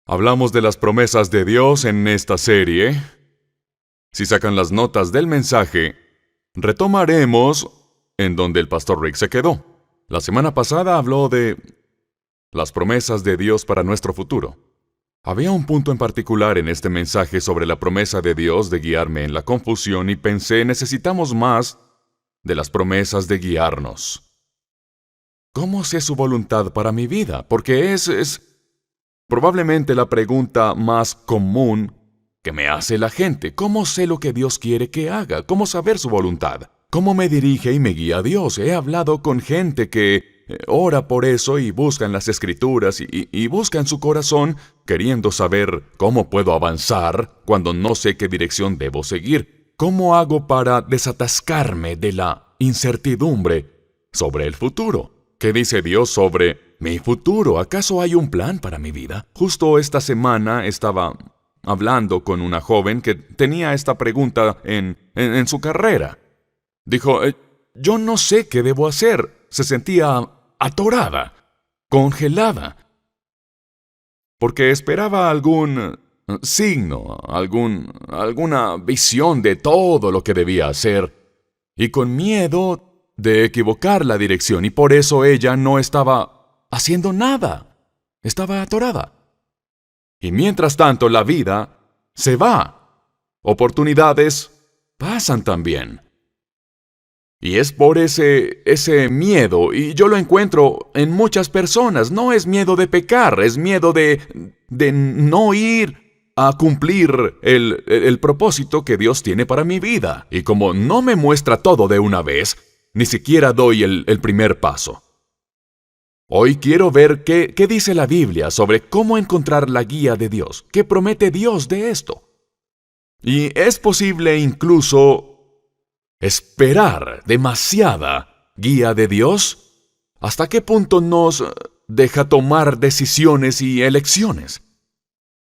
Hablamos de las promesas de Dios en esta serie. Si sacan las notas del mensaje, retomaremos en donde el pastor Rick se quedó. La semana pasada habló de las promesas de Dios para nuestro futuro. Había un punto en particular en este mensaje sobre la promesa de Dios de guiarme en la confusión y pensé, necesitamos más de las promesas de guiarnos. ¿Cómo sé su voluntad para mi vida? Porque es probablemente la pregunta más común que me hace la gente. ¿Cómo sé lo que Dios quiere que haga? ¿Cómo saber su voluntad? ¿Cómo me dirige y me guía Dios? He hablado con gente que ora por eso y busca en las Escrituras y busca en su corazón queriendo saber cómo puedo avanzar cuando no sé qué dirección debo seguir. ¿Cómo hago para desatascarme de la incertidumbre sobre el futuro? ¿Qué dice Dios sobre mi futuro? ¿Acaso hay un plan para mi vida? Justo esta semana estaba hablando con una joven que tenía esta pregunta en su carrera. Dijo, yo no sé qué debo hacer. Se sentía atorada, congelada, porque esperaba algún signo, alguna visión de todo lo que debía hacer, y con miedo de equivocar la dirección, y por eso ella no estaba haciendo nada. Estaba atorada. Y mientras tanto la vida se va. Oportunidades pasan también. Y es por ese miedo, y yo lo encuentro en muchas personas. No es miedo de pecar, es miedo de no ir a cumplir el propósito que Dios tiene para mi vida. Y como no me muestra todo de una vez, ni siquiera doy el primer paso. Hoy quiero ver qué dice la Biblia sobre cómo encontrar la guía de Dios. ¿Qué promete Dios de esto? Y es posible incluso esperar demasiada guía de Dios. ¿Hasta qué punto nos deja tomar decisiones y elecciones?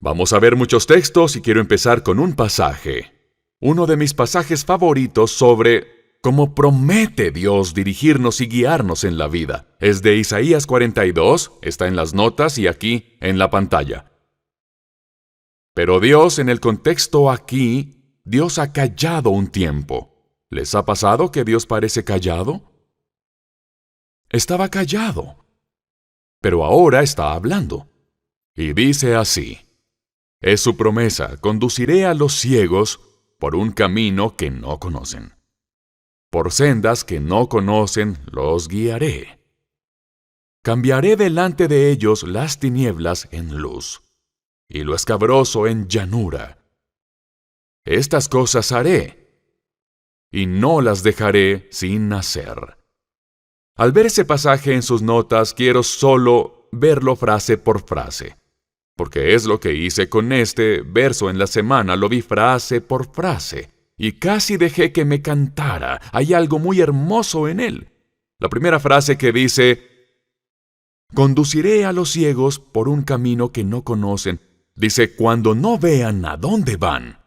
Vamos a ver muchos textos y quiero empezar con un pasaje. Uno de mis pasajes favoritos sobre cómo promete Dios dirigirnos y guiarnos en la vida. Es de Isaías 42, está en las notas y aquí en la pantalla. Pero Dios, en el contexto aquí, Dios ha callado un tiempo. ¿Les ha pasado que Dios parece callado? Estaba callado, pero ahora está hablando. Y dice así, es su promesa, conduciré a los ciegos por un camino que no conocen. Por sendas que no conocen los guiaré. Cambiaré delante de ellos las tinieblas en luz, y lo escabroso en llanura. Estas cosas haré, y no las dejaré sin hacer. Al ver ese pasaje en sus notas, quiero solo verlo frase por frase, porque es lo que hice con este verso en la semana, lo vi frase por frase, y casi dejé que me cantara. Hay algo muy hermoso en él. La primera frase que dice, conduciré a los ciegos por un camino que no conocen, dice, cuando no vean a dónde van.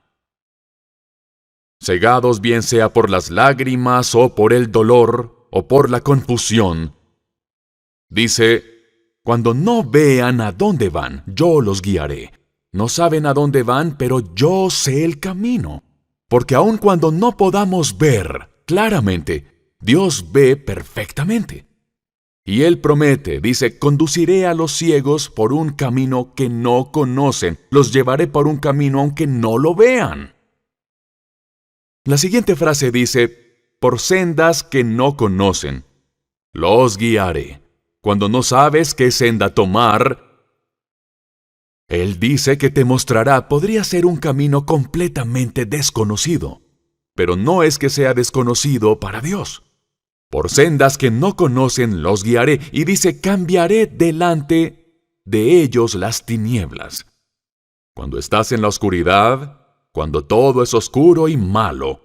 Cegados bien sea por las lágrimas o por el dolor o por la confusión. Dice, cuando no vean a dónde van, yo los guiaré. No saben a dónde van, pero yo sé el camino. Porque aun cuando no podamos ver claramente, Dios ve perfectamente. Y Él promete, dice, conduciré a los ciegos por un camino que no conocen. Los llevaré por un camino aunque no lo vean. La siguiente frase dice, por sendas que no conocen, los guiaré. Cuando no sabes qué senda tomar, Él dice que te mostrará. Podría ser un camino completamente desconocido, pero no es que sea desconocido para Dios. Por sendas que no conocen los guiaré, y dice, cambiaré delante de ellos las tinieblas. Cuando estás en la oscuridad, cuando todo es oscuro y malo,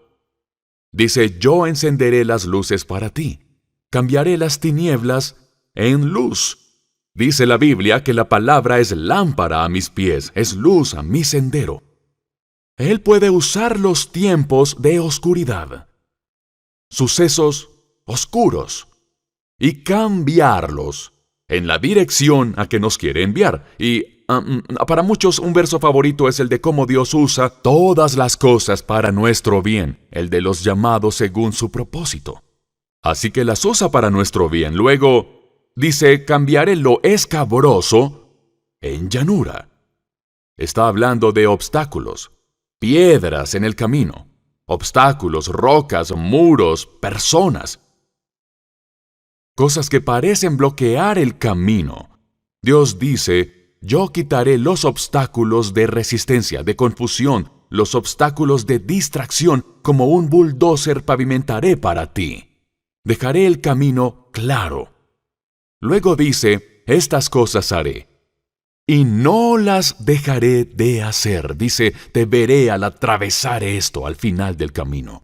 dice, yo encenderé las luces para ti. Cambiaré las tinieblas en luz. Dice la Biblia que la palabra es lámpara a mis pies, es luz a mi sendero. Él puede usar los tiempos de oscuridad, sucesos oscuros, y cambiarlos en la dirección a que nos quiere enviar. Y para muchos un verso favorito es el de cómo Dios usa todas las cosas para nuestro bien, el de los llamados según su propósito. Así que las usa para nuestro bien. Luego dice, cambiaré lo escabroso en llanura. Está hablando de obstáculos, piedras en el camino, obstáculos, rocas, muros, personas. Cosas que parecen bloquear el camino. Dios dice, yo quitaré los obstáculos de resistencia, de confusión, los obstáculos de distracción, como un bulldozer pavimentaré para ti. Dejaré el camino claro. Luego dice, estas cosas haré. Y no las dejaré de hacer. Dice, te veré al atravesar esto al final del camino.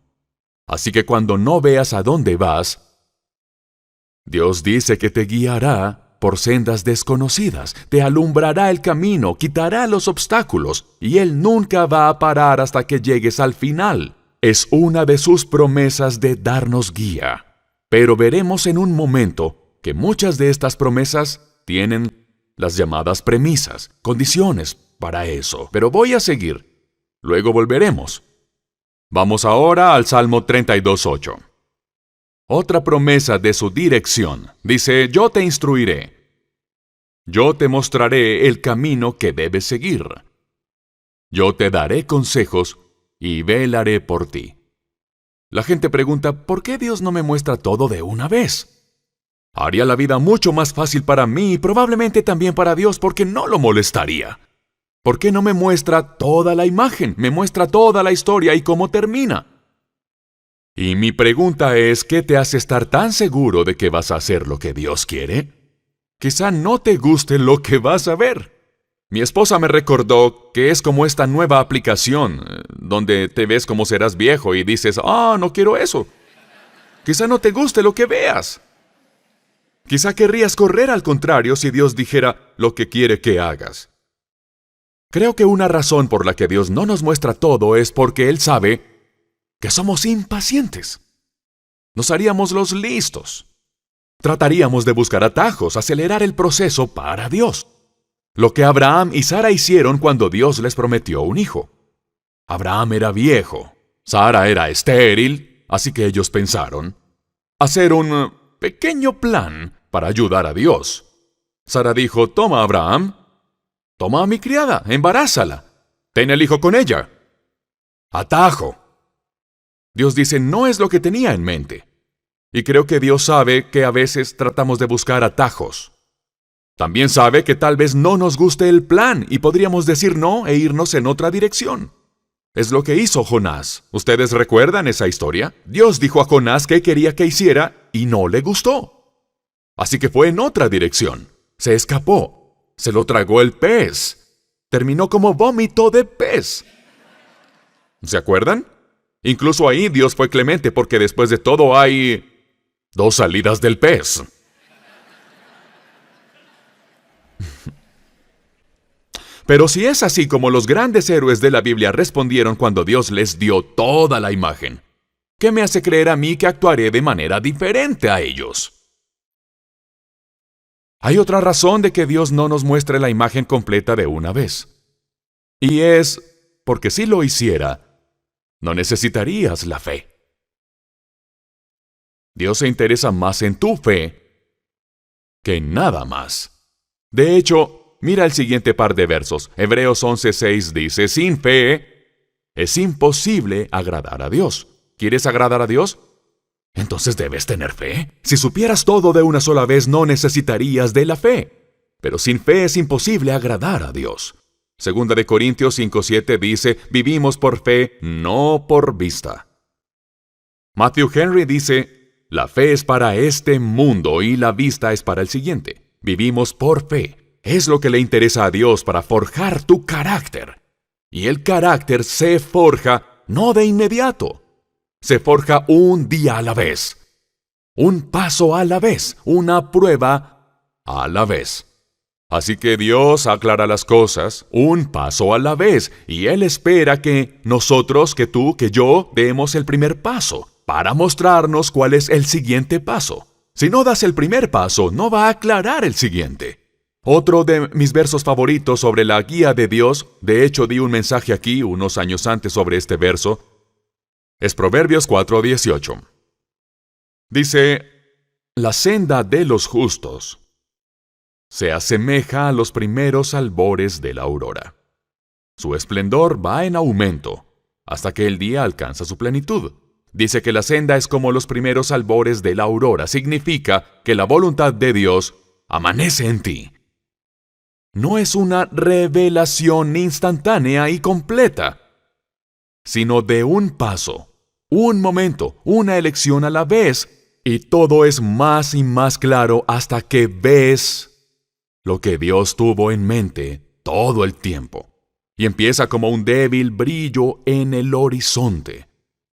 Así que cuando no veas a dónde vas, Dios dice que te guiará por sendas desconocidas, te alumbrará el camino, quitará los obstáculos, y Él nunca va a parar hasta que llegues al final. Es una de sus promesas de darnos guía. Pero veremos en un momento que muchas de estas promesas tienen las llamadas premisas, condiciones para eso. Pero voy a seguir. Luego volveremos. Vamos ahora al Salmo 32:8. Otra promesa de su dirección. Dice, yo te instruiré. Yo te mostraré el camino que debes seguir. Yo te daré consejos y velaré por ti. La gente pregunta, ¿por qué Dios no me muestra todo de una vez? Haría la vida mucho más fácil para mí y probablemente también para Dios porque no lo molestaría. ¿Por qué no me muestra toda la imagen? Me muestra toda la historia y cómo termina. Y mi pregunta es, ¿qué te hace estar tan seguro de que vas a hacer lo que Dios quiere? Quizá no te guste lo que vas a ver. Mi esposa me recordó que es como esta nueva aplicación, donde te ves como serás viejo y dices, no quiero eso. Quizá no te guste lo que veas. Quizá querrías correr al contrario si Dios dijera lo que quiere que hagas. Creo que una razón por la que Dios no nos muestra todo es porque Él sabe que somos impacientes. Nos haríamos los listos. Trataríamos de buscar atajos, acelerar el proceso para Dios. Lo que Abraham y Sara hicieron cuando Dios les prometió un hijo. Abraham era viejo, Sara era estéril, así que ellos pensaron hacer un pequeño plan para ayudar a Dios. Sara dijo, toma Abraham, toma a mi criada, embarázala, ten el hijo con ella. Atajo. Dios dice, no es lo que tenía en mente. Y creo que Dios sabe que a veces tratamos de buscar atajos. También sabe que tal vez no nos guste el plan y podríamos decir no e irnos en otra dirección. Es lo que hizo Jonás. ¿Ustedes recuerdan esa historia? Dios dijo a Jonás qué quería que hiciera y no le gustó. Así que fue en otra dirección. Se escapó. Se lo tragó el pez. Terminó como vómito de pez. ¿Se acuerdan? Incluso ahí Dios fue clemente porque después de todo hay 2 salidas del pez. Pero si es así como los grandes héroes de la Biblia respondieron cuando Dios les dio toda la imagen, ¿qué me hace creer a mí que actuaré de manera diferente a ellos? Hay otra razón de que Dios no nos muestre la imagen completa de una vez. Y es porque si lo hiciera, no necesitarías la fe. Dios se interesa más en tu fe que en nada más. De hecho, mira el siguiente par de versos. Hebreos 11:6 dice, sin fe es imposible agradar a Dios. ¿Quieres agradar a Dios? Entonces debes tener fe. Si supieras todo de una sola vez, no necesitarías de la fe. Pero sin fe es imposible agradar a Dios. Segunda de Corintios 5:7 dice, vivimos por fe, no por vista. Matthew Henry dice, la fe es para este mundo y la vista es para el siguiente. Vivimos por fe. Es lo que le interesa a Dios para forjar tu carácter. Y el carácter se forja no de inmediato. Se forja un día a la vez. Un paso a la vez. Una prueba a la vez. Así que Dios aclara las cosas un paso a la vez, y Él espera que nosotros, que tú, que yo, demos el primer paso, para mostrarnos cuál es el siguiente paso. Si no das el primer paso, no va a aclarar el siguiente. Otro de mis versos favoritos sobre la guía de Dios, de hecho di un mensaje aquí unos años antes sobre este verso, es Proverbios 4:18. Dice, la senda de los justos se asemeja a los primeros albores de la aurora. Su esplendor va en aumento hasta que el día alcanza su plenitud. Dice que la senda es como los primeros albores de la aurora. Significa que la voluntad de Dios amanece en ti. No es una revelación instantánea y completa, sino de un paso, un momento, una elección a la vez, y todo es más y más claro hasta que ves lo que Dios tuvo en mente todo el tiempo. Y empieza como un débil brillo en el horizonte.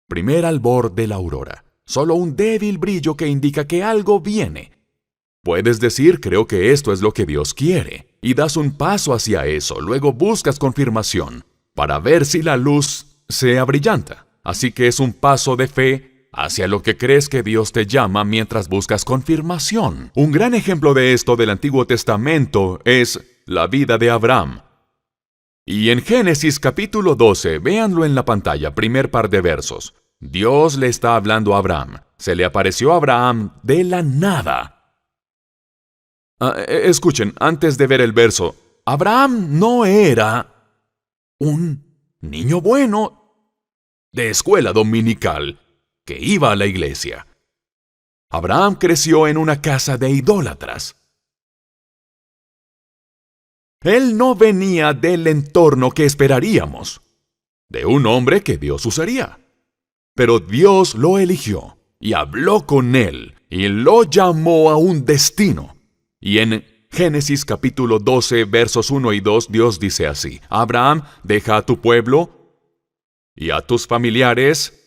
Primer albor de la aurora. Solo un débil brillo que indica que algo viene. Puedes decir, creo que esto es lo que Dios quiere, y das un paso hacia eso, luego buscas confirmación, para ver si la luz se abrillanta. Así que es un paso de fe hacia lo que crees que Dios te llama mientras buscas confirmación. Un gran ejemplo de esto del Antiguo Testamento es la vida de Abraham. Y en Génesis capítulo 12, véanlo en la pantalla, primer par de versos. Dios le está hablando a Abraham. Se le apareció a Abraham de la nada. Escuchen, antes de ver el verso, Abraham no era un niño bueno de escuela dominical que iba a la iglesia. Abraham creció en una casa de idólatras. Él no venía del entorno que esperaríamos, de un hombre que Dios usaría. Pero Dios lo eligió y habló con él y lo llamó a un destino. Y en Génesis capítulo 12, versos 1 y 2, Dios dice así: Abraham, deja a tu pueblo y a tus familiares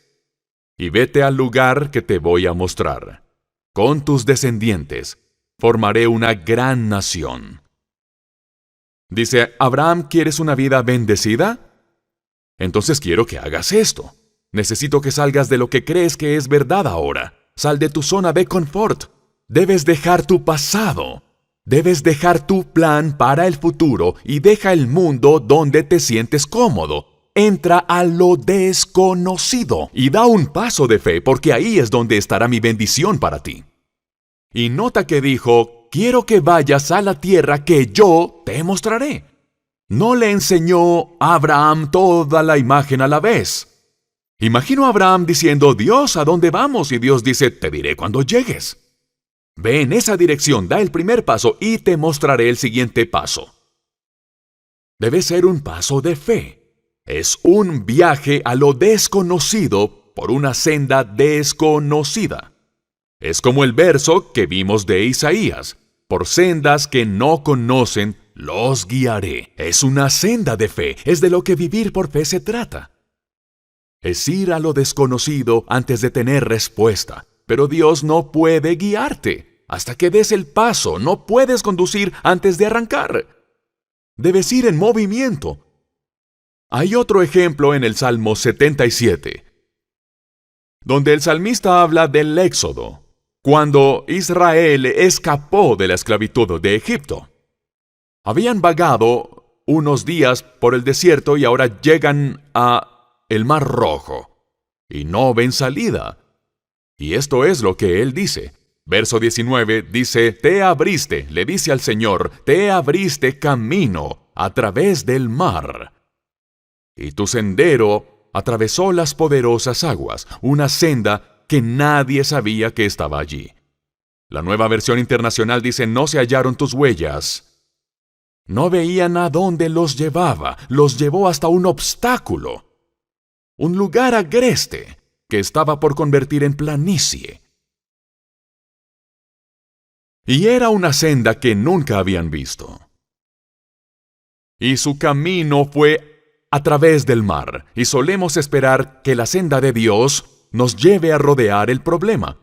y vete al lugar que te voy a mostrar. Con tus descendientes formaré una gran nación. Dice, Abraham, ¿quieres una vida bendecida? Entonces quiero que hagas esto. Necesito que salgas de lo que crees que es verdad ahora. Sal de tu zona de confort. Debes dejar tu pasado. Debes dejar tu plan para el futuro y deja el mundo donde te sientes cómodo. Entra a lo desconocido y da un paso de fe, porque ahí es donde estará mi bendición para ti. Y nota que dijo, quiero que vayas a la tierra que yo te mostraré. No le enseñó a Abraham toda la imagen a la vez. Imagino a Abraham diciendo, Dios, ¿a dónde vamos? Y Dios dice, te diré cuando llegues. Ve en esa dirección, da el primer paso y te mostraré el siguiente paso. Debe ser un paso de fe. Es un viaje a lo desconocido por una senda desconocida. Es como el verso que vimos de Isaías. Por sendas que no conocen, los guiaré. Es una senda de fe. Es de lo que vivir por fe se trata. Es ir a lo desconocido antes de tener respuesta. Pero Dios no puede guiarte hasta que des el paso. No puedes conducir antes de arrancar. Debes ir en movimiento. Hay otro ejemplo en el Salmo 77, donde el salmista habla del Éxodo, cuando Israel escapó de la esclavitud de Egipto. Habían vagado unos días por el desierto y ahora llegan a el Mar Rojo y no ven salida. Y esto es lo que él dice. Verso 19 dice, te abriste, le dice al Señor, te abriste camino a través del mar. Y tu sendero atravesó las poderosas aguas, una senda que nadie sabía que estaba allí. La Nueva Versión Internacional dice, no se hallaron tus huellas. No veían a dónde los llevaba, los llevó hasta un obstáculo, un lugar agreste que estaba por convertir en planicie. Y era una senda que nunca habían visto. Y su camino fue a través del mar, y solemos esperar que la senda de Dios nos lleve a rodear el problema.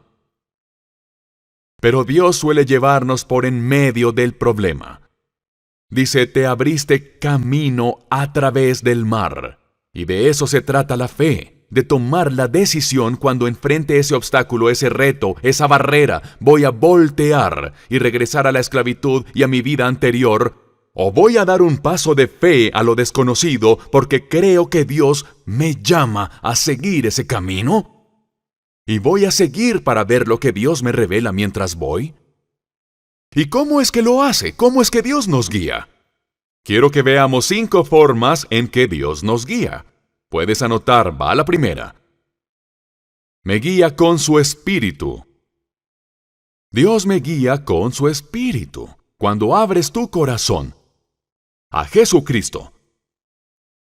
Pero Dios suele llevarnos por en medio del problema. Dice, te abriste camino a través del mar, y de eso se trata la fe. de tomar la decisión cuando enfrente ese obstáculo, ese reto, esa barrera. Voy a voltear y regresar a la esclavitud y a mi vida anterior, o voy a dar un paso de fe a lo desconocido porque creo que Dios me llama a seguir ese camino. ¿Y voy a seguir para ver lo que Dios me revela mientras voy? ¿Y cómo es que lo hace? ¿Cómo es que Dios nos guía? Quiero que veamos 5 formas en que Dios nos guía. Puedes anotar, va la primera. Me guía con su Espíritu. Dios me guía con su Espíritu. Cuando abres tu corazón a Jesucristo,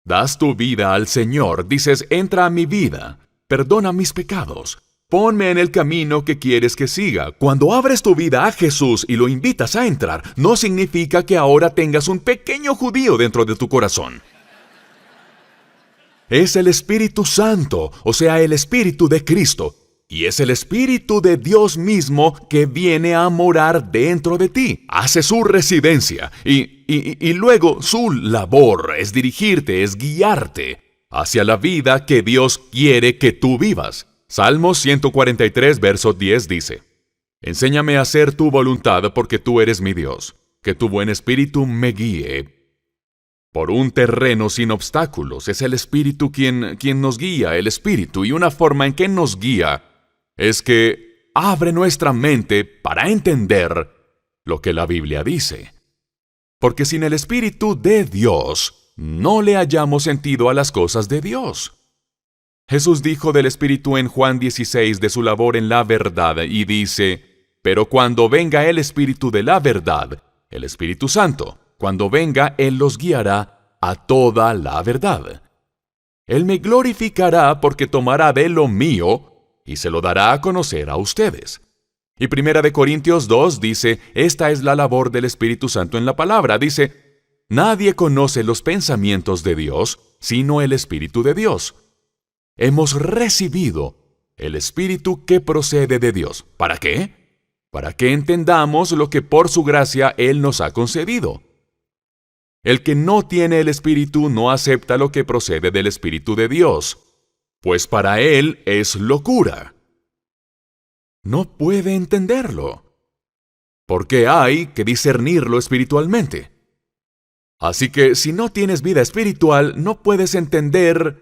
das tu vida al Señor, dices, entra a mi vida, perdona mis pecados, ponme en el camino que quieres que siga. Cuando abres tu vida a Jesús y lo invitas a entrar, no significa que ahora tengas un pequeño judío dentro de tu corazón. Es el Espíritu Santo, o sea, el Espíritu de Cristo. Y es el Espíritu de Dios mismo que viene a morar dentro de ti. Hace su residencia y luego su labor es dirigirte, es guiarte hacia la vida que Dios quiere que tú vivas. Salmos 143, verso 10 dice, Enséñame a hacer tu voluntad porque tú eres mi Dios. Que tu buen espíritu me guíe por un terreno sin obstáculos. Es el Espíritu quien nos guía, el Espíritu. Y una forma en que nos guía es que abre nuestra mente para entender lo que la Biblia dice. Porque sin el Espíritu de Dios, no le hallamos sentido a las cosas de Dios. Jesús dijo del Espíritu en Juan 16 de su labor en la verdad y dice, pero cuando venga el Espíritu de la verdad, el Espíritu Santo, cuando venga, Él los guiará a toda la verdad. Él me glorificará porque tomará de lo mío y se lo dará a conocer a ustedes. Y 1 Corintios 2 dice, esta es la labor del Espíritu Santo en la palabra. Dice, nadie conoce los pensamientos de Dios, sino el Espíritu de Dios. Hemos recibido el Espíritu que procede de Dios. ¿Para qué? Para que entendamos lo que por su gracia Él nos ha concedido. El que no tiene el Espíritu no acepta lo que procede del Espíritu de Dios, pues para él es locura. No puede entenderlo, porque hay que discernirlo espiritualmente. Así que si no tienes vida espiritual, no puedes entender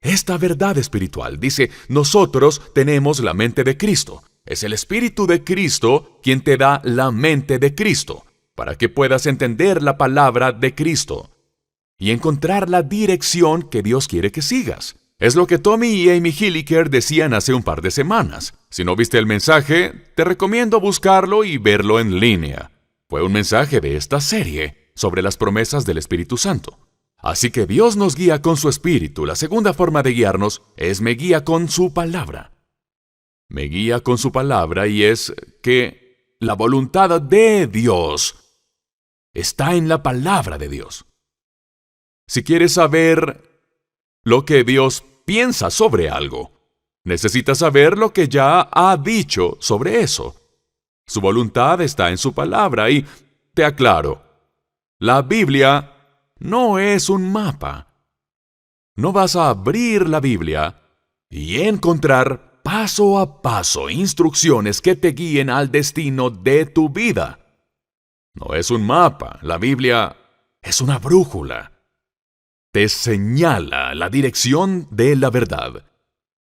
esta verdad espiritual. Dice, nosotros tenemos la mente de Cristo. Es el Espíritu de Cristo quien te da la mente de Cristo, para que puedas entender la palabra de Cristo y encontrar la dirección que Dios quiere que sigas. Es lo que Tommy y Amy Hilliker decían hace un par de semanas. Si no viste el mensaje, te recomiendo buscarlo y verlo en línea. Fue un mensaje de esta serie sobre las promesas del Espíritu Santo. Así que Dios nos guía con su Espíritu. La segunda forma de guiarnos es me guía con su palabra. Me guía con su palabra y es que la voluntad de Dios está en la palabra de Dios. Si quieres saber lo que Dios piensa sobre algo, necesitas saber lo que ya ha dicho sobre eso. Su voluntad está en su palabra y, te aclaro, la Biblia no es un mapa. No vas a abrir la Biblia y encontrar paso a paso instrucciones que te guíen al destino de tu vida. No es un mapa. La Biblia es una brújula. Te señala la dirección de la verdad.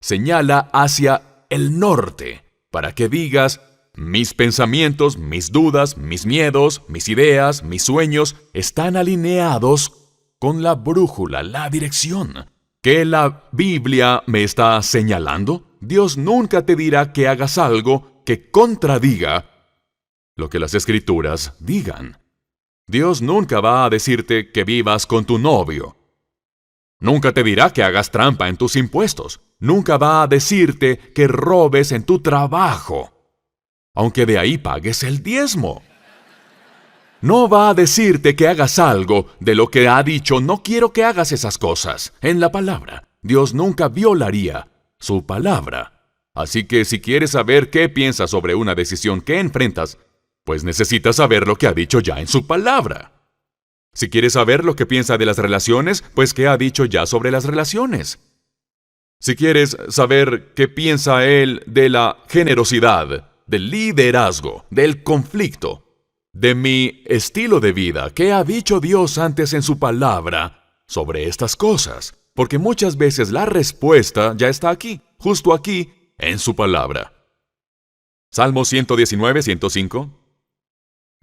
Señala hacia el norte para que digas, mis pensamientos, mis dudas, mis miedos, mis ideas, mis sueños están alineados con la brújula, la dirección. ¿Qué la Biblia me está señalando? Dios nunca te dirá que hagas algo que contradiga lo que las Escrituras digan. Dios nunca va a decirte que vivas con tu novio. Nunca te dirá que hagas trampa en tus impuestos. Nunca va a decirte que robes en tu trabajo, aunque de ahí pagues el diezmo. No va a decirte que hagas algo de lo que ha dicho, no quiero que hagas esas cosas. En la palabra, Dios nunca violaría su palabra. Así que si quieres saber qué piensas sobre una decisión que enfrentas, pues necesitas saber lo que ha dicho ya en su palabra. Si quieres saber lo que piensa de las relaciones, pues qué ha dicho ya sobre las relaciones. Si quieres saber qué piensa él de la generosidad, del liderazgo, del conflicto, de mi estilo de vida, qué ha dicho Dios antes en su palabra sobre estas cosas, porque muchas veces la respuesta ya está aquí, justo aquí, en su palabra. Salmo 119, 105.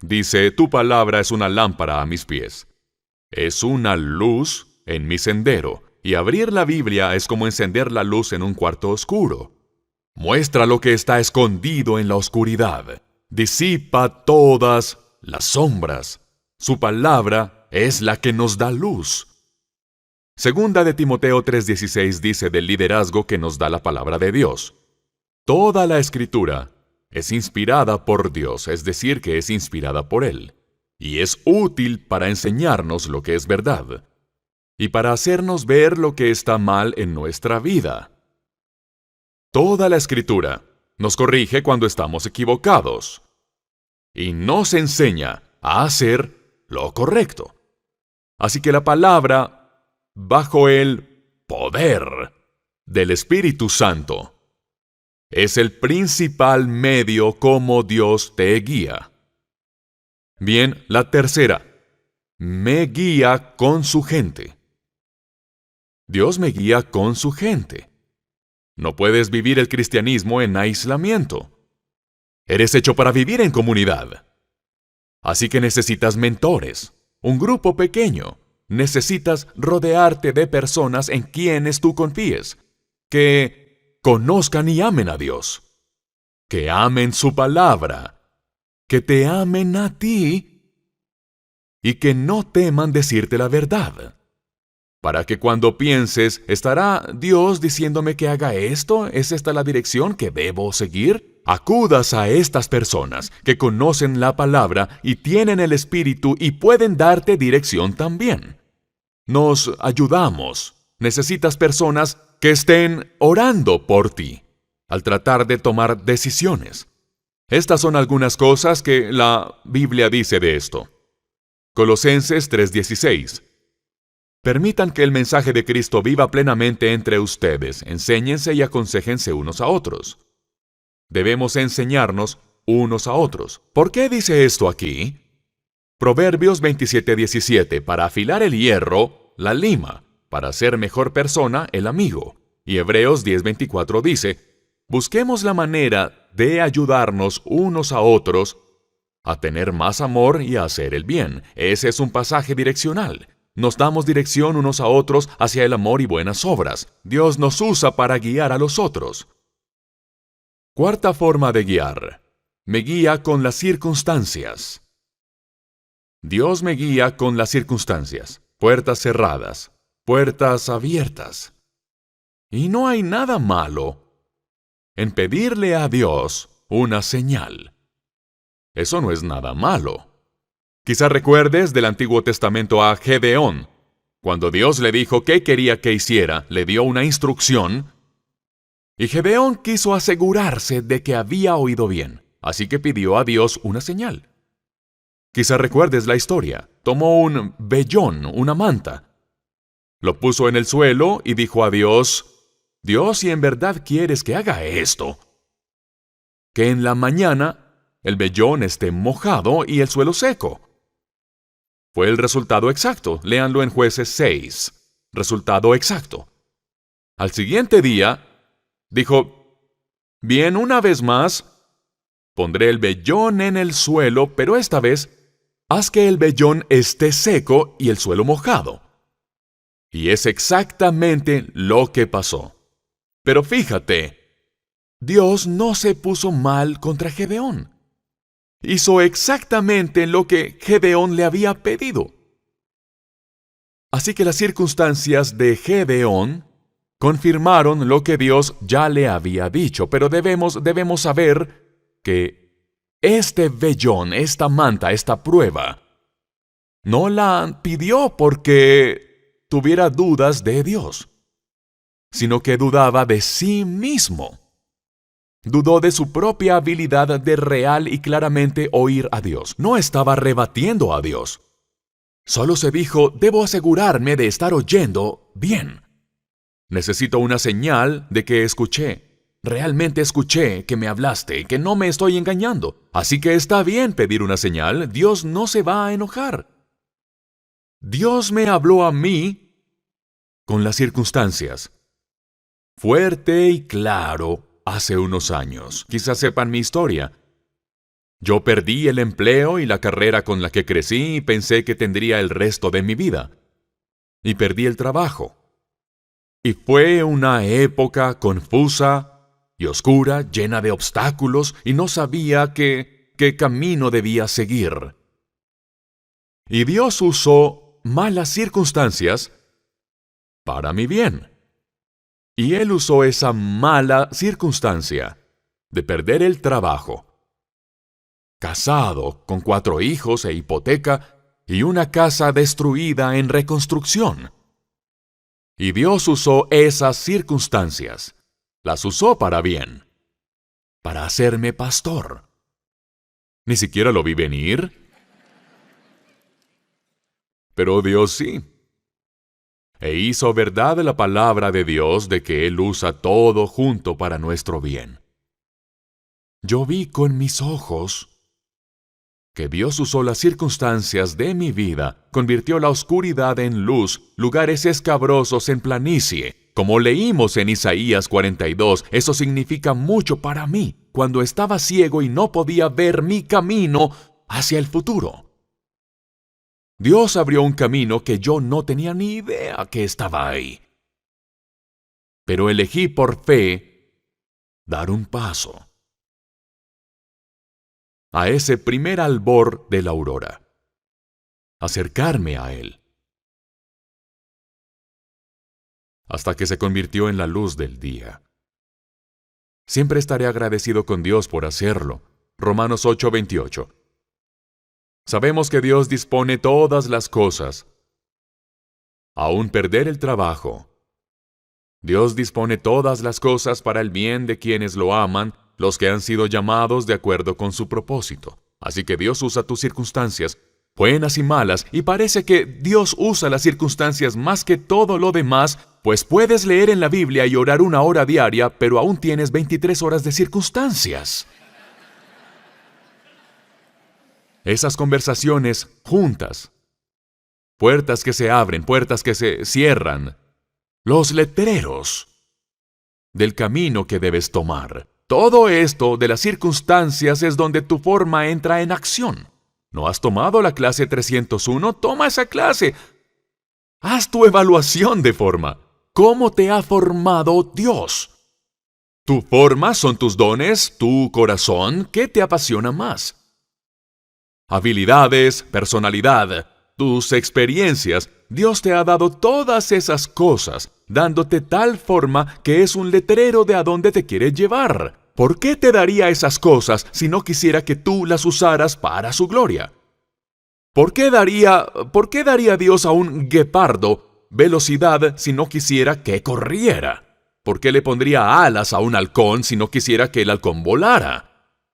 Dice, tu palabra es una lámpara a mis pies. Es una luz en mi sendero, y abrir la Biblia es como encender la luz en un cuarto oscuro. Muestra lo que está escondido en la oscuridad. Disipa todas las sombras. Su palabra es la que nos da luz. Segunda de Timoteo 3:16 dice del liderazgo que nos da la palabra de Dios. Toda la Escritura es inspirada por Dios, es decir, que es inspirada por Él, y es útil para enseñarnos lo que es verdad, y para hacernos ver lo que está mal en nuestra vida. Toda la Escritura nos corrige cuando estamos equivocados, y nos enseña a hacer lo correcto. Así que la palabra, bajo el poder del Espíritu Santo, es el principal medio como Dios te guía. Bien, la tercera, me guía con su gente. Dios me guía con su gente. No puedes vivir el cristianismo en aislamiento. Eres hecho para vivir en comunidad. Así que necesitas mentores, un grupo pequeño. Necesitas rodearte de personas en quienes tú confíes, que conozcan y amen a Dios, que amen su palabra, que te amen a ti y que no teman decirte la verdad. Para que cuando pienses, ¿estará Dios diciéndome que haga esto? ¿Es esta la dirección que debo seguir? Acudas a estas personas que conocen la palabra y tienen el Espíritu y pueden darte dirección también. Nos ayudamos. Necesitas personas que estén orando por ti al tratar de tomar decisiones. Estas son algunas cosas que la Biblia dice de esto. Colosenses 3:16. Permitan que el mensaje de Cristo viva plenamente entre ustedes. Enséñense y aconséjense unos a otros. Debemos enseñarnos unos a otros. ¿Por qué dice esto aquí? Proverbios 27:17. Para afilar el hierro, la lima. Para ser mejor persona, el amigo. Y Hebreos 10:24 dice, busquemos la manera de ayudarnos unos a otros a tener más amor y a hacer el bien. Ese es un pasaje direccional. Nos damos dirección unos a otros hacia el amor y buenas obras. Dios nos usa para guiar a los otros. Cuarta forma de guiar. Me guía con las circunstancias. Dios me guía con las circunstancias. Puertas cerradas, puertas abiertas. Y no hay nada malo en pedirle a Dios una señal. Eso no es nada malo. Quizá recuerdes del Antiguo Testamento a Gedeón. Cuando Dios le dijo qué quería que hiciera, le dio una instrucción, y Gedeón quiso asegurarse de que había oído bien, así que pidió a Dios una señal. Quizá recuerdes la historia. Tomó un vellón, una manta, lo puso en el suelo y dijo a Dios, Dios, si en verdad quieres que haga esto, que en la mañana el vellón esté mojado y el suelo seco. Fue el resultado exacto. Léanlo en Jueces 6. Resultado exacto. Al siguiente día, dijo, bien, una vez más, pondré el vellón en el suelo, pero esta vez, haz que el vellón esté seco y el suelo mojado. Y es exactamente lo que pasó. Pero fíjate, Dios no se puso mal contra Gedeón. Hizo exactamente lo que Gedeón le había pedido. Así que las circunstancias de Gedeón confirmaron lo que Dios ya le había dicho, pero debemos saber que este vellón, esta manta, esta prueba, no la pidió porque tuviera dudas de Dios, sino que dudaba de sí mismo. Dudó de su propia habilidad de real y claramente oír a Dios. No estaba rebatiendo a Dios. Solo se dijo, debo asegurarme de estar oyendo bien. Necesito una señal de que realmente escuché que me hablaste, que no me estoy engañando. Así que está bien pedir una señal, Dios no se va a enojar. Dios me habló a mí con las circunstancias, fuerte y claro, hace unos años. Quizás sepan mi historia. Yo perdí el empleo y la carrera con la que crecí y pensé que tendría el resto de mi vida. Y perdí el trabajo. Y fue una época confusa y oscura, llena de obstáculos, y no sabía qué camino debía seguir. Y Dios usó malas circunstancias para mi bien. Y Él usó esa mala circunstancia de perder el trabajo, casado, con 4 hijos e hipoteca, y una casa destruida en reconstrucción. Y Dios usó esas circunstancias, las usó para bien, para hacerme pastor. Ni siquiera lo vi venir. Pero Dios sí. E hizo verdad la palabra de Dios de que Él usa todo junto para nuestro bien. Yo vi con mis ojos que Dios usó las circunstancias de mi vida, convirtió la oscuridad en luz, lugares escabrosos en planicie. Como leímos en Isaías 42, eso significa mucho para mí, cuando estaba ciego y no podía ver mi camino hacia el futuro. Dios abrió un camino que yo no tenía ni idea que estaba ahí. Pero elegí por fe dar un paso a ese primer albor de la aurora, acercarme a Él, hasta que se convirtió en la luz del día. Siempre estaré agradecido con Dios por hacerlo. Romanos 8:28. Sabemos que Dios dispone todas las cosas, aún perder el trabajo. Dios dispone todas las cosas para el bien de quienes lo aman, los que han sido llamados de acuerdo con su propósito. Así que Dios usa tus circunstancias, buenas y malas, y parece que Dios usa las circunstancias más que todo lo demás, pues puedes leer en la Biblia y orar 1 hora diaria, pero aún tienes 23 horas de circunstancias. Esas conversaciones juntas, puertas que se abren, puertas que se cierran, los letreros del camino que debes tomar. Todo esto de las circunstancias es donde tu forma entra en acción. ¿No has tomado la clase 301? Toma esa clase. Haz tu evaluación de forma. ¿Cómo te ha formado Dios? ¿Tu forma son tus dones, tu corazón? ¿Qué te apasiona más? Habilidades, personalidad, tus experiencias. Dios te ha dado todas esas cosas, dándote tal forma que es un letrero de a dónde te quiere llevar. ¿Por qué te daría esas cosas si no quisiera que tú las usaras para su gloria? ¿Por qué daría Dios a un guepardo velocidad si no quisiera que corriera? ¿Por qué le pondría alas a un halcón si no quisiera que el halcón volara?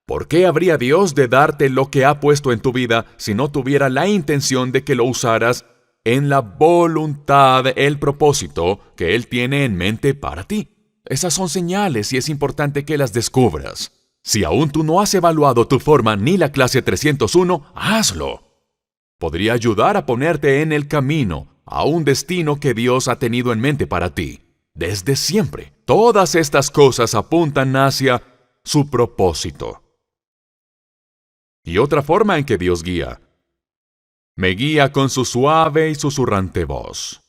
¿Por qué habría Dios de darte lo que ha puesto en tu vida si no tuviera la intención de que lo usaras en la voluntad, el propósito que Él tiene en mente para ti? Esas son señales y es importante que las descubras. Si aún tú no has evaluado tu forma ni la clase 301, hazlo. Podría ayudar a ponerte en el camino a un destino que Dios ha tenido en mente para ti. Desde siempre, todas estas cosas apuntan hacia su propósito. Y otra forma en que Dios guía. Me guía con su suave y susurrante voz.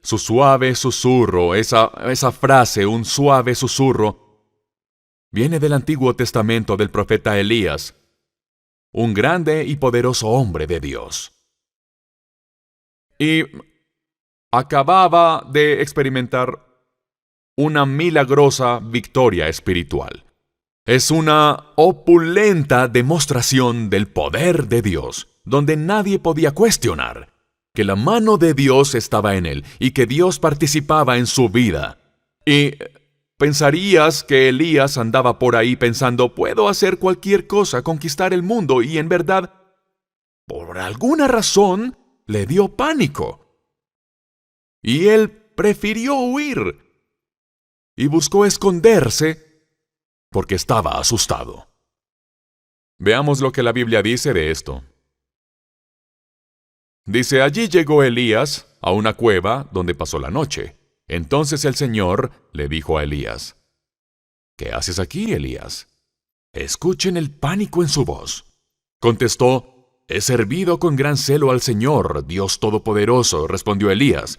Su suave susurro, esa frase, un suave susurro, viene del Antiguo Testamento del profeta Elías, un grande y poderoso hombre de Dios. Y acababa de experimentar una milagrosa victoria espiritual. Es una opulenta demostración del poder de Dios, donde nadie podía cuestionar que la mano de Dios estaba en él y que Dios participaba en su vida. Y pensarías que Elías andaba por ahí pensando, puedo hacer cualquier cosa, conquistar el mundo, y en verdad, por alguna razón, le dio pánico. Y él prefirió huir y buscó esconderse porque estaba asustado. Veamos lo que la Biblia dice de esto. Dice, allí llegó Elías a una cueva donde pasó la noche. Entonces el Señor le dijo a Elías, ¿qué haces aquí, Elías? Escuchen el pánico en su voz. Contestó, he servido con gran celo al Señor, Dios Todopoderoso, respondió Elías.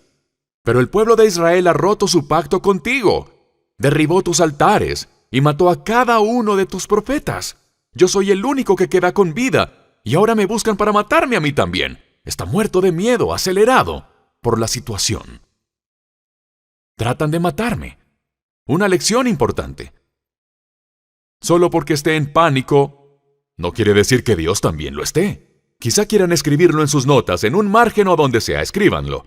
Pero el pueblo de Israel ha roto su pacto contigo, derribó tus altares y mató a cada uno de tus profetas. Yo soy el único que queda con vida, y ahora me buscan para matarme a mí también. Está muerto de miedo, acelerado por la situación. Tratan de matarme. Una lección importante. Solo porque esté en pánico, no quiere decir que Dios también lo esté. Quizá quieran escribirlo en sus notas, en un margen o donde sea, escríbanlo.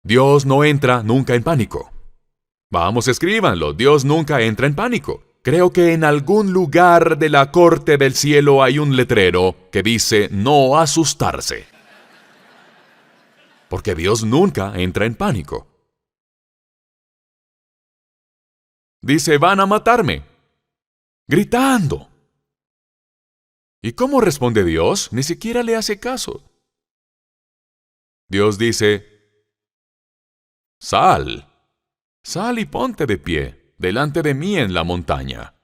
Dios no entra nunca en pánico. Vamos, escríbanlo, Dios nunca entra en pánico. Creo que en algún lugar de la corte del cielo hay un letrero que dice no asustarse. Porque Dios nunca entra en pánico. Dice, van a matarme. Gritando. ¿Y cómo responde Dios? Ni siquiera le hace caso. Dios dice, sal y ponte de pie, delante de mí en la montaña.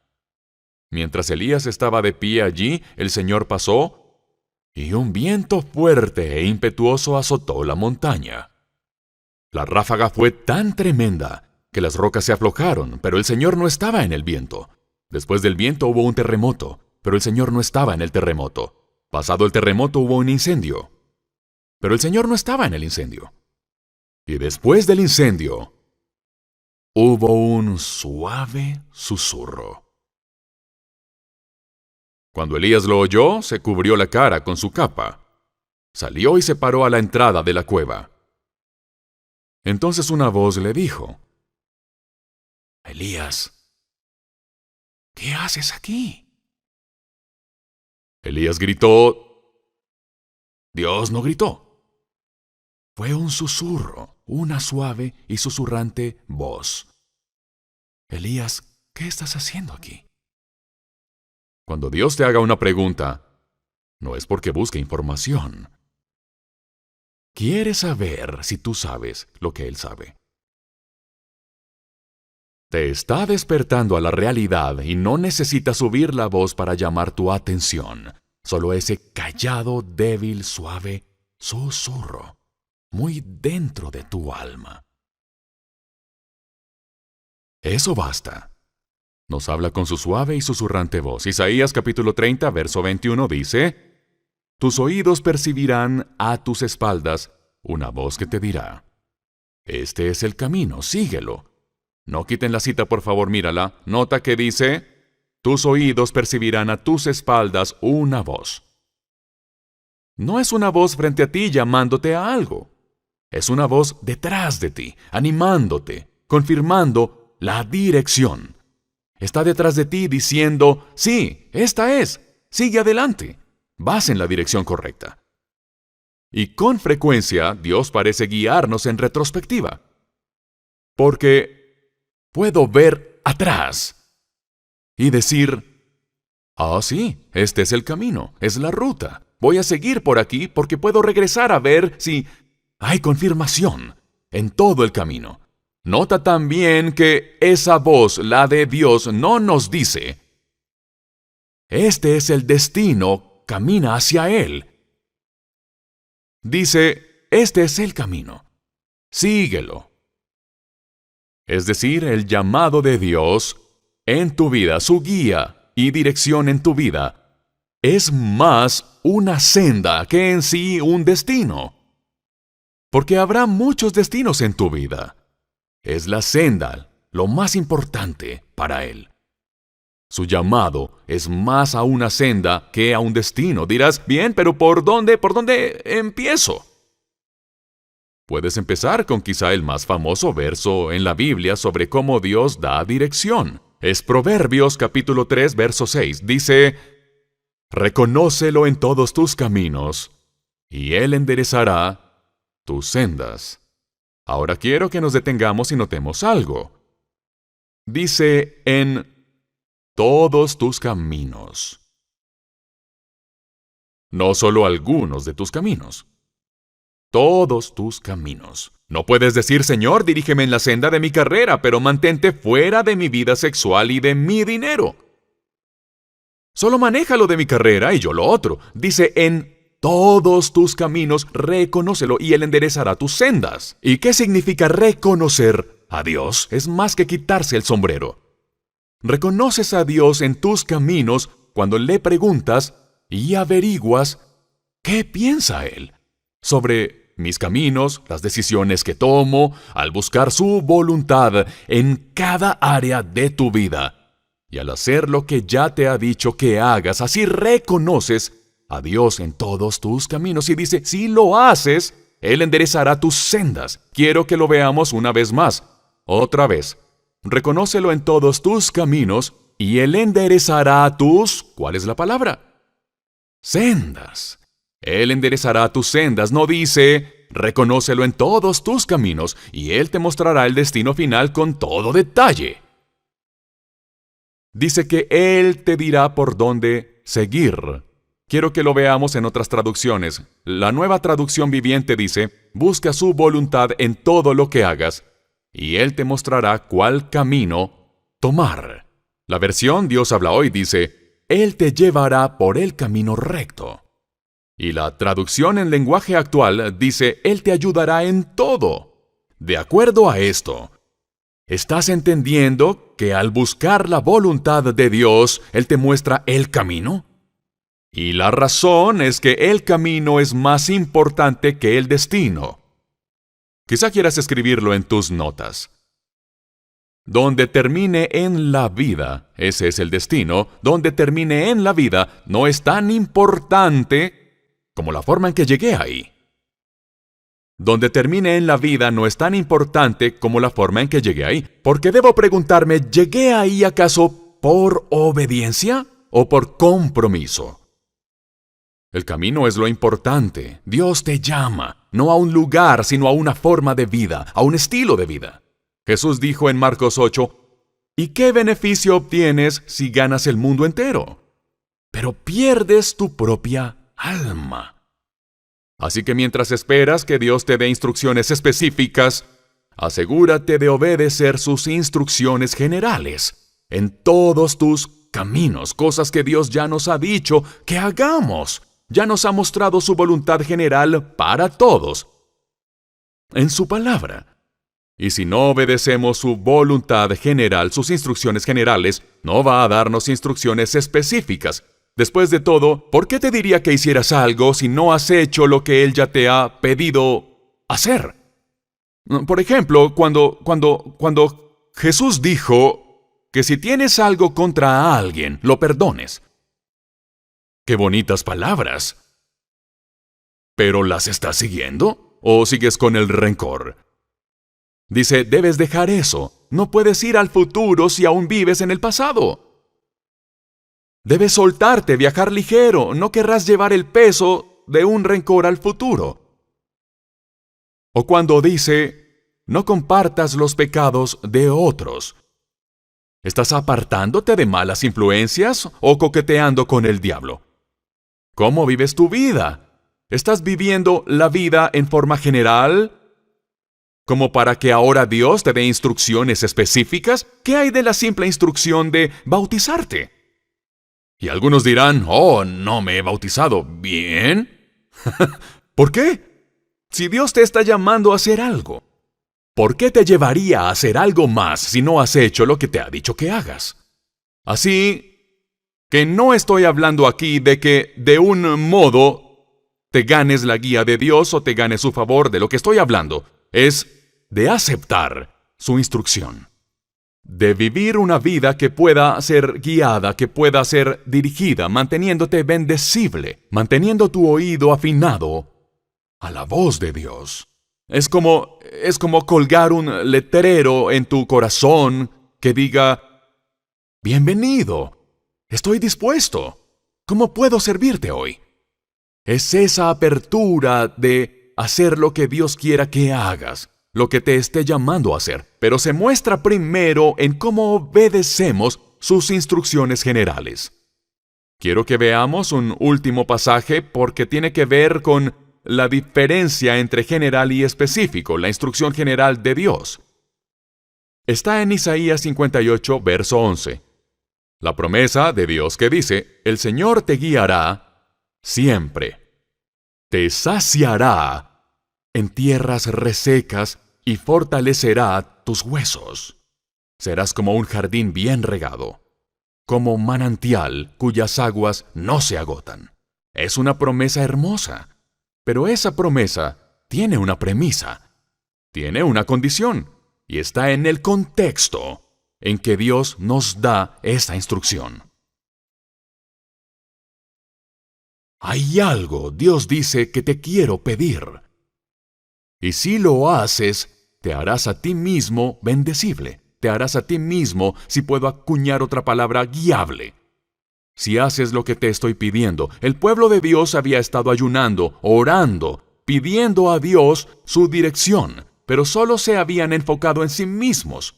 Mientras Elías estaba de pie allí, el Señor pasó, y un viento fuerte e impetuoso azotó la montaña. La ráfaga fue tan tremenda que las rocas se aflojaron, pero el Señor no estaba en el viento. Después del viento hubo un terremoto, pero el Señor no estaba en el terremoto. Pasado el terremoto hubo un incendio, pero el Señor no estaba en el incendio. Y después del incendio, hubo un suave susurro. Cuando Elías lo oyó, se cubrió la cara con su capa. Salió y se paró a la entrada de la cueva. Entonces una voz le dijo, Elías, ¿qué haces aquí? Elías gritó. Dios no gritó. Fue un susurro, una suave y susurrante voz. Elías, ¿qué estás haciendo aquí? Cuando Dios te haga una pregunta, no es porque busque información. Quiere saber si tú sabes lo que Él sabe. Te está despertando a la realidad y no necesitas subir la voz para llamar tu atención. Solo ese callado, débil, suave susurro, muy dentro de tu alma. Eso basta. Nos habla con su suave y susurrante voz. Isaías capítulo 30, verso 21 dice, tus oídos percibirán a tus espaldas una voz que te dirá, este es el camino, síguelo. No quiten la cita, por favor, mírala. Nota que dice, tus oídos percibirán a tus espaldas una voz. No es una voz frente a ti llamándote a algo. Es una voz detrás de ti, animándote, confirmando la dirección. Está detrás de ti diciendo, sí, esta es, sigue adelante, vas en la dirección correcta. Y con frecuencia Dios parece guiarnos en retrospectiva. Porque puedo ver atrás y decir, sí, este es el camino, es la ruta. Voy a seguir por aquí porque puedo regresar a ver si hay confirmación en todo el camino. Nota también que esa voz, la de Dios, no nos dice, este es el destino, camina hacia Él. Dice, este es el camino, síguelo. Es decir, el llamado de Dios en tu vida, su guía y dirección en tu vida, es más una senda que en sí un destino. Porque habrá muchos destinos en tu vida. Es la senda lo más importante para Él. Su llamado es más a una senda que a un destino. Dirás, bien, pero ¿por dónde empiezo? Puedes empezar con quizá el más famoso verso en la Biblia sobre cómo Dios da dirección. Es Proverbios capítulo 3, verso 6. Dice, reconócelo en todos tus caminos, y Él enderezará tus sendas. Ahora quiero que nos detengamos y notemos algo. Dice en todos tus caminos. No solo algunos de tus caminos. Todos tus caminos. No puedes decir, Señor, dirígeme en la senda de mi carrera, pero mantente fuera de mi vida sexual y de mi dinero. Solo manéjalo de mi carrera y yo lo otro. Dice, en todos tus caminos, reconócelo y Él enderezará tus sendas. ¿Y qué significa reconocer a Dios? Es más que quitarse el sombrero. Reconoces a Dios en tus caminos cuando le preguntas y averiguas qué piensa Él sobre mis caminos, las decisiones que tomo, al buscar su voluntad en cada área de tu vida. Y al hacer lo que ya te ha dicho que hagas, así reconoces a Dios en todos tus caminos. Y dice, si lo haces, Él enderezará tus sendas. Quiero que lo veamos una vez más. Otra vez. Reconócelo en todos tus caminos y Él enderezará tus... ¿Cuál es la palabra? Sendas. Él enderezará tus sendas. No dice, reconócelo en todos tus caminos y Él te mostrará el destino final con todo detalle. Dice que Él te dirá por dónde seguir. Quiero que lo veamos en otras traducciones. La Nueva Traducción Viviente dice, busca su voluntad en todo lo que hagas, y Él te mostrará cuál camino tomar. La versión Dios habla hoy dice, Él te llevará por el camino recto. Y la traducción en lenguaje actual dice, Él te ayudará en todo. De acuerdo a esto, ¿estás entendiendo que al buscar la voluntad de Dios, Él te muestra el camino? Y la razón es que el camino es más importante que el destino. Quizá quieras escribirlo en tus notas. Donde termine en la vida, ese es el destino, donde termine en la vida no es tan importante como la forma en que llegué ahí. Donde termine en la vida no es tan importante como la forma en que llegué ahí, porque debo preguntarme, ¿llegué ahí acaso por obediencia o por compromiso? El camino es lo importante. Dios te llama, no a un lugar, sino a una forma de vida, a un estilo de vida. Jesús dijo en Marcos 8, ¿y qué beneficio obtienes si ganas el mundo entero? Pero pierdes tu propia alma. Así que mientras esperas que Dios te dé instrucciones específicas, asegúrate de obedecer sus instrucciones generales en todos tus caminos, cosas que Dios ya nos ha dicho que hagamos. Ya nos ha mostrado su voluntad general para todos en su palabra. Y si no obedecemos su voluntad general, sus instrucciones generales, no va a darnos instrucciones específicas. Después de todo, ¿por qué te diría que hicieras algo si no has hecho lo que Él ya te ha pedido hacer? Por ejemplo, cuando Jesús dijo que si tienes algo contra alguien, lo perdones. ¡Qué bonitas palabras! ¿Pero las estás siguiendo? ¿O sigues con el rencor? Dice, debes dejar eso. No puedes ir al futuro si aún vives en el pasado. Debes soltarte, viajar ligero. No querrás llevar el peso de un rencor al futuro. O cuando dice, no compartas los pecados de otros. ¿Estás apartándote de malas influencias o coqueteando con el diablo? ¿Cómo vives tu vida? ¿Estás viviendo la vida en forma general? ¿Como para que ahora Dios te dé instrucciones específicas? ¿Qué hay de la simple instrucción de bautizarte? Y algunos dirán, oh, no me he bautizado. ¿Bien? ¿Por qué? Si Dios te está llamando a hacer algo, ¿por qué te llevaría a hacer algo más si no has hecho lo que te ha dicho que hagas? Así que no estoy hablando aquí de que de un modo te ganes la guía de Dios o te ganes su favor. De lo que estoy hablando es de aceptar su instrucción. De vivir una vida que pueda ser guiada, que pueda ser dirigida, manteniéndote bendecible, manteniendo tu oído afinado a la voz de Dios. Es como colgar un letrero en tu corazón que diga, bienvenido. Estoy dispuesto. ¿Cómo puedo servirte hoy? Es esa apertura de hacer lo que Dios quiera que hagas. lo que te esté llamando a hacer, pero se muestra primero en cómo obedecemos sus instrucciones generales. Quiero que veamos un último pasaje porque tiene que ver con la diferencia entre general y específico, la instrucción general de Dios. Está en Isaías 58, verso 11. La promesa de Dios que dice, el Señor te guiará siempre, te saciará en tierras resecas y fortalecerá tus huesos. Serás como un jardín bien regado, como manantial cuyas aguas no se agotan. Es una promesa hermosa, pero esa promesa tiene una premisa, tiene una condición, y está en el contexto en que Dios nos da esa instrucción. Hay algo, Dios dice, que te quiero pedir. Y si lo haces, te harás a ti mismo bendecible. Te harás a ti mismo, si puedo acuñar otra palabra, guiable. Si haces lo que te estoy pidiendo, el pueblo de Dios había estado ayunando, orando, pidiendo a Dios su dirección, pero solo se habían enfocado en sí mismos.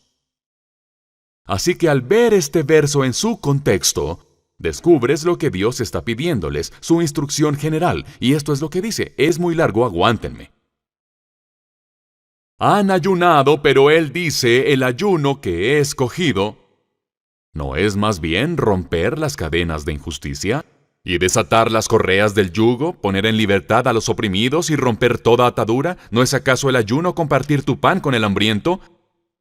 Así que al ver este verso en su contexto, descubres lo que Dios está pidiéndoles, su instrucción general, y esto es lo que dice, es muy largo, aguántenme. Han ayunado, pero Él dice, el ayuno que he escogido, ¿no es más bien romper las cadenas de injusticia? ¿Y desatar las correas del yugo, poner en libertad a los oprimidos y romper toda atadura? ¿No es acaso el ayuno compartir tu pan con el hambriento?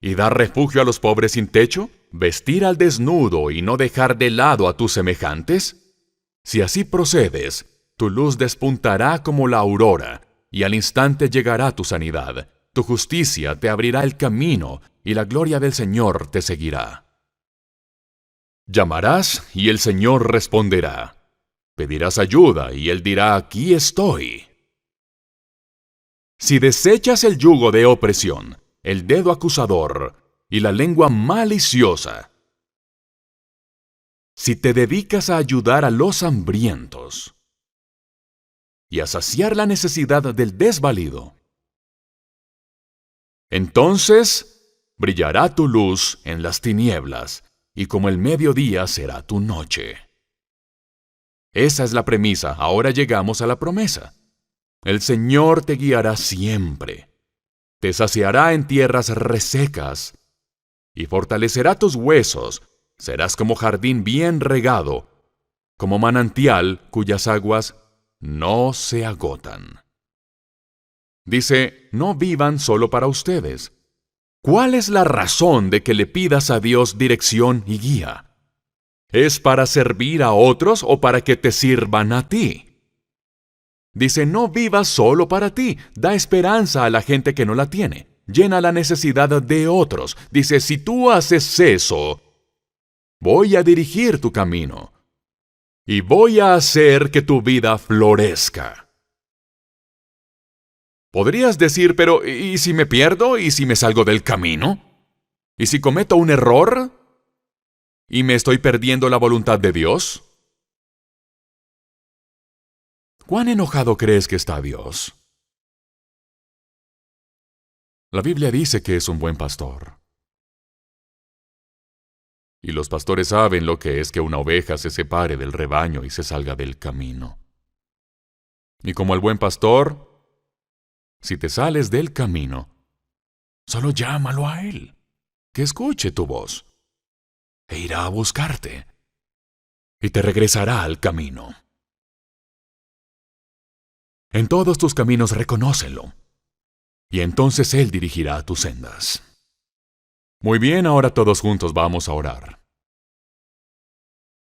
¿Y dar refugio a los pobres sin techo? ¿Vestir al desnudo y no dejar de lado a tus semejantes? Si así procedes, tu luz despuntará como la aurora, y al instante llegará tu sanidad. Tu justicia te abrirá el camino, y la gloria del Señor te seguirá. Llamarás, y el Señor responderá. Pedirás ayuda, y Él dirá, aquí estoy. Si desechas el yugo de opresión, el dedo acusador y la lengua maliciosa, si te dedicas a ayudar a los hambrientos y a saciar la necesidad del desvalido, entonces brillará tu luz en las tinieblas, y como el mediodía será tu noche. Esa es la premisa. Ahora llegamos a la promesa. El Señor te guiará siempre. Te saciará en tierras resecas y fortalecerá tus huesos. Serás como jardín bien regado, como manantial cuyas aguas no se agotan. Dice, no vivan solo para ustedes. ¿Cuál es la razón de que le pidas a Dios dirección y guía? ¿Es para servir a otros o para que te sirvan a ti? Dice, no vivas solo para ti, da esperanza a la gente que no la tiene, llena la necesidad de otros. Dice, si tú haces eso, voy a dirigir tu camino y voy a hacer que tu vida florezca. Podrías decir, pero ¿y si me pierdo? ¿Y si me salgo del camino? ¿Y si cometo un error? ¿Y me estoy perdiendo la voluntad de Dios? ¿Cuán enojado crees que está Dios? La Biblia dice que es un buen pastor. Y los pastores saben lo que es que una oveja se separe del rebaño y se salga del camino. Y como el buen pastor, si te sales del camino, solo llámalo a Él, que escuche tu voz, e irá a buscarte, y te regresará al camino. En todos tus caminos reconócelo, y entonces Él dirigirá tus sendas. Muy bien, ahora todos juntos vamos a orar.